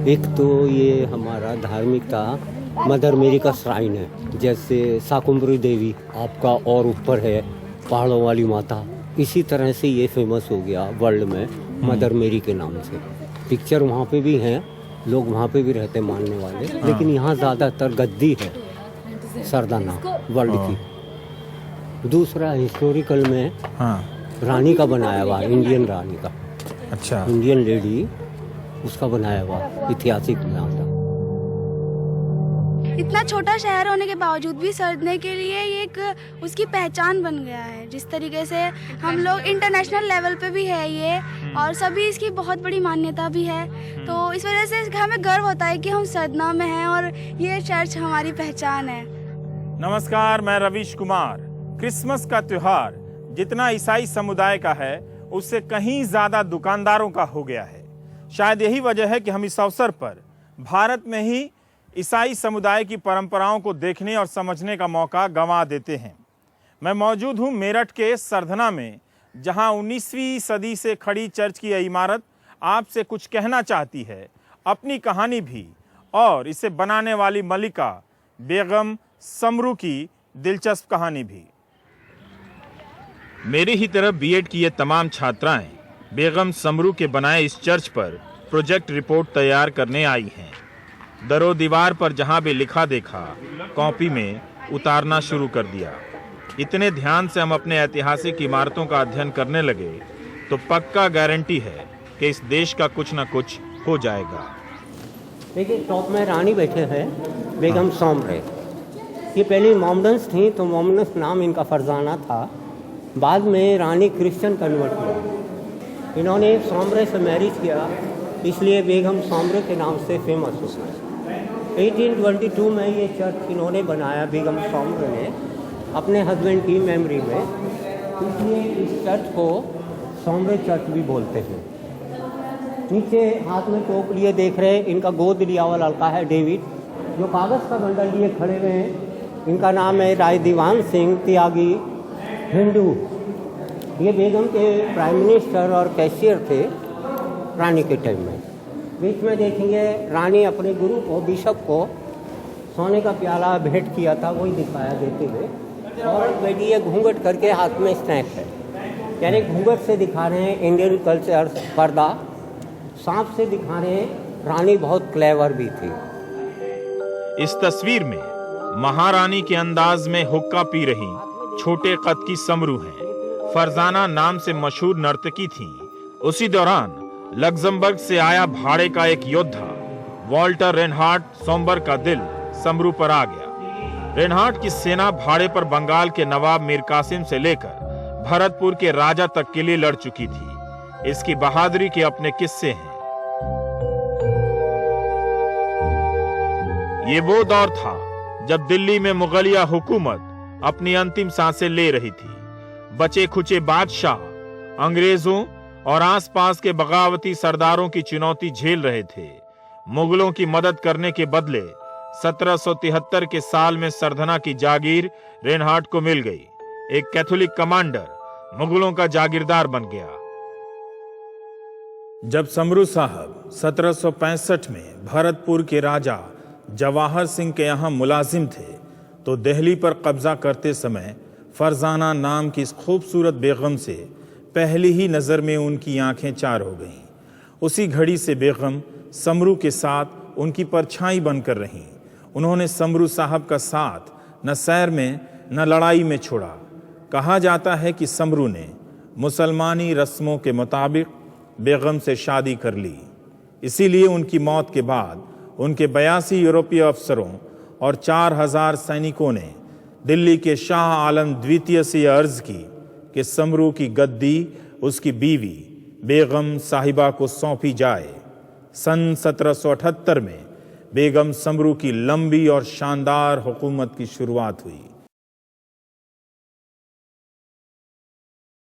एक तो ये हमारा धार्मिक था, मदर मेरी का श्राइन है, जैसे शाकुंभरी देवी आपका और ऊपर है पहाड़ों वाली माता, इसी तरह से ये फेमस हो गया वर्ल्ड में मदर मेरी के नाम से। पिक्चर वहाँ पे भी हैं, लोग वहाँ पे भी रहते मानने वाले, लेकिन यहाँ ज़्यादातर गद्दी है सरदाना वर्ल्ड की। दूसरा हिस्टोरिकल में रानी का बनाया हुआ, इंडियन रानी का, अच्छा, इंडियन लेडी उसका बनाया हुआ ऐतिहासिक नाम था। इतना छोटा शहर होने के बावजूद भी सजने के लिए ये एक उसकी पहचान बन गया है। जिस तरीके से हम लोग इंटरनेशनल लेवल पे भी है ये, और सभी इसकी बहुत बड़ी मान्यता भी है। तो इस वजह से हमें गर्व होता है कि हम सजना में हैं और ये चर्च हमारी पहचान है। नमस्कार, मैं रवीश कुमार। क्रिसमस का त्योहार जितना ईसाई समुदाय का है, उससे कहीं ज्यादा दुकानदारों का हो गया है। शायद यही वजह है कि हम इस अवसर पर भारत में ही ईसाई समुदाय की परंपराओं को देखने और समझने का मौका गंवा देते हैं। मैं मौजूद हूं मेरठ के सरधना में, जहां 19वीं सदी से खड़ी चर्च की यह इमारत आपसे कुछ कहना चाहती है, अपनी कहानी भी, और इसे बनाने वाली मलिका बेगम समरू की दिलचस्प कहानी भी। मेरी ही तरफ बीएड की ये तमाम छात्राएं बेगम समरू के बनाए इस चर्च पर प्रोजेक्ट रिपोर्ट तैयार करने आई हैं। दरो दीवार पर जहां भी लिखा देखा, कॉपी में उतारना शुरू कर दिया। इतने ध्यान से हम अपने ऐतिहासिक इमारतों का अध्ययन करने लगे तो पक्का गारंटी है कि इस देश का कुछ न कुछ हो जाएगा। देखिए, टॉप में रानी बैठे हैं, बेगम सौमरे। ये पहले मोमडन्स थी, तो मोमडन्स नाम इनका फरजाना था। बाद में रानी क्रिश्चियन कन्वर्ट हुआ, इन्होंने सौमरे से मैरिज किया, इसलिए बेगम सौमरे के नाम से फेमस हो गया। 1822 में ये चर्च इन्होंने बनाया, बेगम सौमरे ने, अपने हस्बैंड की मेमोरी में, इसलिए इस चर्च को सौमरे चर्च भी बोलते हैं। नीचे हाथ में टोप लिए देख रहे हैं, इनका गोद लिया हुआ लड़का है डेविड, जो कागज़ का बंडल लिए खड़े हुए हैं। इनका नाम है राय दीवान सिंह त्यागी हिंदू। ये बेगम के प्राइम मिनिस्टर और कैशियर थे रानी के टाइम में। बीच में देखेंगे रानी अपने गुरु को, बिशप को, सोने का प्याला भेंट किया था, वही दिखाया देते हुए। और बेटी ये घूंघट करके हाथ में स्नैक है, यानी घूंघट से दिखा रहे हैं इंडियन कल्चर, पर्दा। सांप से दिखा रहे हैं रानी बहुत क्लेवर भी थी। इस तस्वीर में महारानी के अंदाज में हुक्का पी रही छोटे कद की समरू हैं। फरजाना नाम से मशहूर नर्तकी थी। उसी दौरान लग्जमबर्ग से आया भाड़े का एक योद्धा वॉल्टर रेनहार्ट सोमबर का दिल समरू पर आ गया। रेनहार्ट की सेना भाड़े पर बंगाल के नवाब मीर कासिम से लेकर भरतपुर के राजा तक के लिए लड़ चुकी थी। इसकी बहादुरी के अपने किस्से हैं। ये वो दौर था जब दिल्ली में मुगलिया हुकूमत अपनी अंतिम सांसें ले रही थी। बचे खुचे बादशाह अंग्रेजों और आसपास के बगावती सरदारों की चुनौती झेल रहे थे। मुगलों की मदद करने के बदले 1773 के साल में सरधना की जागीर रेनहार्ट को मिल गई। एक कैथोलिक कमांडर मुगलों का जागीरदार बन गया। जब समरू साहब 1765 में भरतपुर के राजा जवाहर सिंह के यहाँ मुलाजिम थे, तो दिल्ली पर कब्जा करते समय फरजाना नाम की इस खूबसूरत बेगम से पहली ही नज़र में उनकी आंखें चार हो गईं। उसी घड़ी से बेगम समरू के साथ उनकी परछाई बनकर रहीं। उन्होंने समरू साहब का साथ न सैर में न लड़ाई में छोड़ा। कहा जाता है कि समरू ने मुसलमानी रस्मों के मुताबिक बेगम से शादी कर ली। इसीलिए उनकी मौत के बाद उनके 82 यूरोपीय अफसरों और 4000 सैनिकों ने दिल्ली के शाह आलम द्वितीय से अर्ज की कि समरू की गद्दी उसकी बीवी बेगम साहिबा को सौंपी जाए। सन 1778 में बेगम समरू की लंबी और शानदार हुकूमत की शुरुआत हुई।